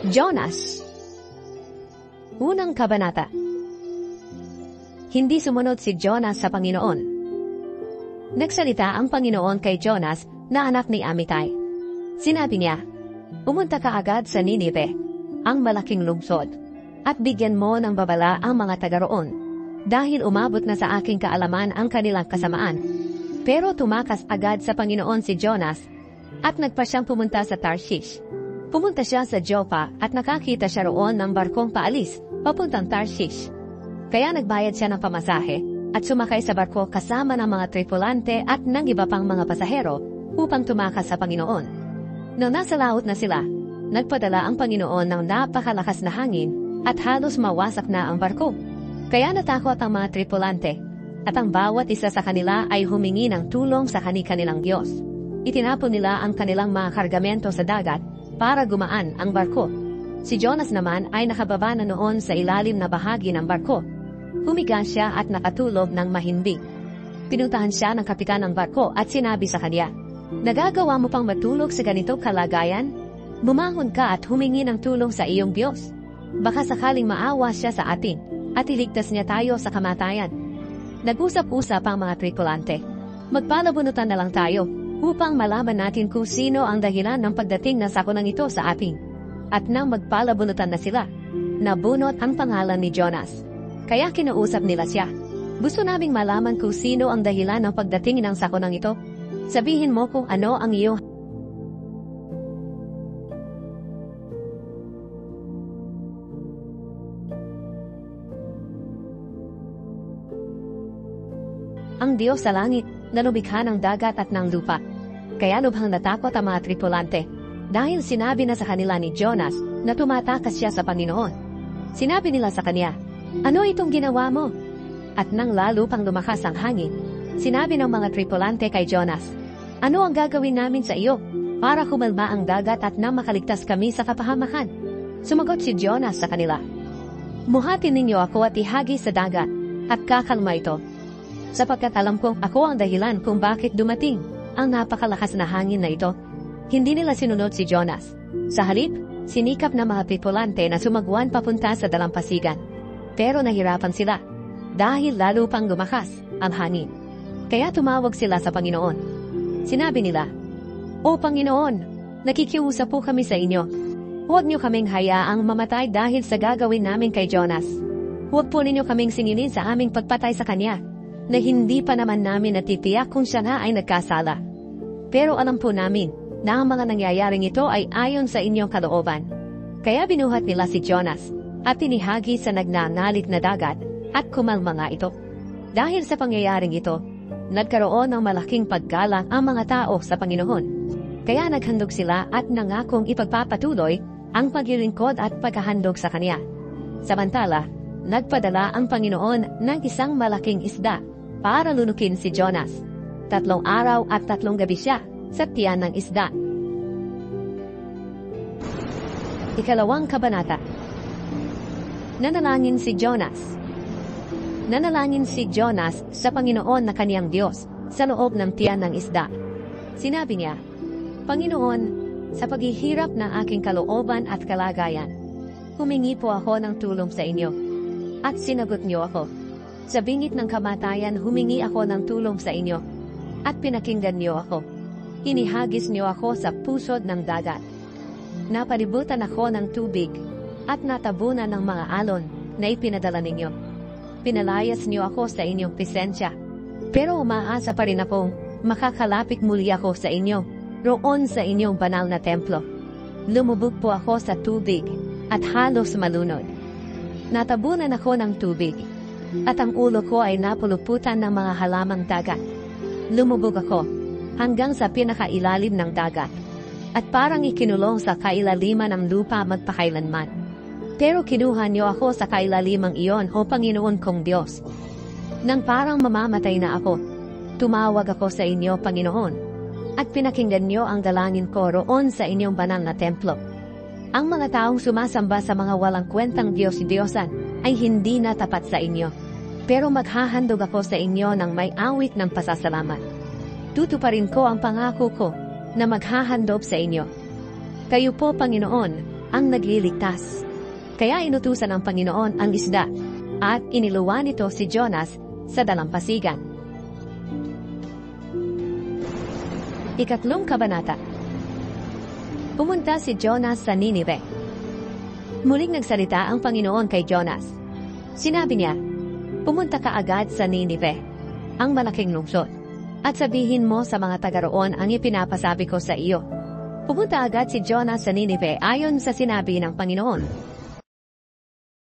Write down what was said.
Jonas. Unang kabanata. Hindi sumunod si Jonas sa Panginoon. Nagsalita ang Panginoon kay Jonas na anak ni Amittai. Sinabi niya, "Pumunta ka agad sa Ninive, ang malaking lungsod, at bigyan mo ng babala ang mga taga roon, dahil umabot na sa aking kaalaman ang kanilang kasamaan." Pero tumakas agad sa Panginoon si Jonas, at nagpa siyang pumunta sa Tarshish. Pumunta siya sa Joppa at nakakita siya roon ng barkong paalis, papuntang Tarshish. Kaya nagbayad siya ng pamasahe, at sumakay sa barko kasama ng mga tripulante at ng iba pang mga pasahero, upang tumakas sa Panginoon. Nang nasa laot na sila, nagpadala ang Panginoon ng napakalakas na hangin, at halos mawasak na ang barko. Kaya natakot ang mga tripulante, at ang bawat isa sa kanila ay humingi ng tulong sa kanilang Diyos. Itinapon nila ang kanilang mga kargamento sa dagat para gumaan ang barko. Si Jonas naman ay nakababa na noon sa ilalim na bahagi ng barko. Humiga siya at nakatulog ng mahimbing. Pinuntahan siya ng kapitan ng barko at sinabi sa kanya, "Nagagawa mo pang matulog sa ganitong kalagayan? Bumangon ka at humingi ng tulong sa iyong Diyos. Baka sakaling maawa siya sa atin at iligtas niya tayo sa kamatayan." Nag-usap-usap ang mga tripulante. "Magpalabunutan na lang tayo upang malaman natin kung sino ang dahilan ng pagdating ng sakunang ito sa atin." At nang magpalabunutan na sila, nabunot ang pangalan ni Jonas. Kaya kinausap nila siya, "Gusto naming malaman kung sino ang dahilan ng pagdating ng sakunang ito. Sabihin mo kung ano ang iyong..." Ang Diyos sa langit, na lumikha ng dagat at ng lupa. Kaya lubhang natakot ang mga tripulante, dahil sinabi na sa kanila ni Jonas na tumatakas siya sa Panginoon. Sinabi nila sa kanya, "Ano itong ginawa mo?" At nang lalo pang lumakas ang hangin, sinabi ng mga tripulante kay Jonas, "Ano ang gagawin namin sa iyo para kumalma ang dagat at nang makaligtas kami sa kapahamakan?" Sumagot si Jonas sa kanila, "Muhatin ninyo ako at ihagi sa dagat, at kakalma ito. Sapagkat alam kong ako ang dahilan kung bakit dumating ang napakalakas na hangin na ito." Hindi nila sinunod si Jonas. Sa halip, sinikap ng mga tripulante na sumagwan papunta sa dalampasigan. Pero nahirapan sila, dahil lalo pang lumakas ang hangin. Kaya tumawag sila sa Panginoon. Sinabi nila, "O Panginoon, nakikiusap po kami sa inyo. Huwag niyo kaming hayaang mamatay dahil sa gagawin namin kay Jonas. Huwag po ninyo kaming singilin sa aming pagpatay sa kanya, na hindi pa naman namin natitiyak kung siya na ay nagkasala. Pero alam po namin na ang mga nangyayaring ito ay ayon sa inyong kalooban." Kaya binuhat nila si Jonas at tinihagi sa nagnanalik na dagat at kumalma nga ito. Dahil sa pangyayaring ito, nagkaroon ng malaking paggalang ang mga tao sa Panginoon. Kaya naghandog sila at nangakong ipagpapatuloy ang paglilingkod at paghahandog sa Kanya. Samantala, nagpadala ang Panginoon ng isang malaking isda para lunukin si Jonas. 3 araw at 3 gabi siya sa tiyan ng isda. Ikalawang kabanata. Nanalangin si Jonas. Nanalangin si Jonas sa Panginoon na kaniyang Diyos sa loob ng tiyan ng isda. Sinabi niya, "Panginoon, sa paghihirap ng aking kalooban at kalagayan, humingi po ako ng tulong sa inyo. At sinagot niyo ako. Sa bingit ng kamatayan, humingi ako ng tulong sa inyo. At pinakinggan niyo ako. Inihagis niyo ako sa pusod ng dagat. Napalibutan ako ng tubig, at natabunan ng mga alon na ipinadala ninyo. Pinalayas niyo ako sa inyong presensya. Pero umaasa pa rin akong makakalapit muli ako sa inyo, roon sa inyong banal na templo. Lumubog po ako sa tubig, at halos malunod. Natabunan ako ng tubig, at ang ulo ko ay napuluputan ng mga halamang dagat. Lumubog ako hanggang sa pinakailalim ng dagat, at parang ikinulong sa kailaliman ng lupa magpakailanman. Pero kinuha niyo ako sa kailalimang iyon, o Panginoon kong Diyos. Nang parang mamamatay na ako, tumawag ako sa inyo, Panginoon, at pinakinggan niyo ang dalangin ko roon sa inyong banal na templo. Ang mga taong sumasamba sa mga walang kwentang Diyos-Diyosan ay hindi na tapat sa inyo. Pero maghahandog ako sa inyo ng may awit ng pasasalamat. Tutuparin ko ang pangako ko na maghahandog sa inyo. Kayo po, Panginoon, ang nagliligtas. Kaya inutusan ng Panginoon ang isda at iniluwa nito si Jonas sa dalampasigan. Ikatlong kabanata. Pumunta si Jonas sa Ninive. Muling nagsalita ang Panginoon kay Jonas. Sinabi niya, pumunta ka agad sa Ninive, ang malaking lungsod, at sabihin mo sa mga taga roon ang ipinapasabi ko sa iyo. Pumunta agad si Jonas sa Ninive ayon sa sinabi ng Panginoon.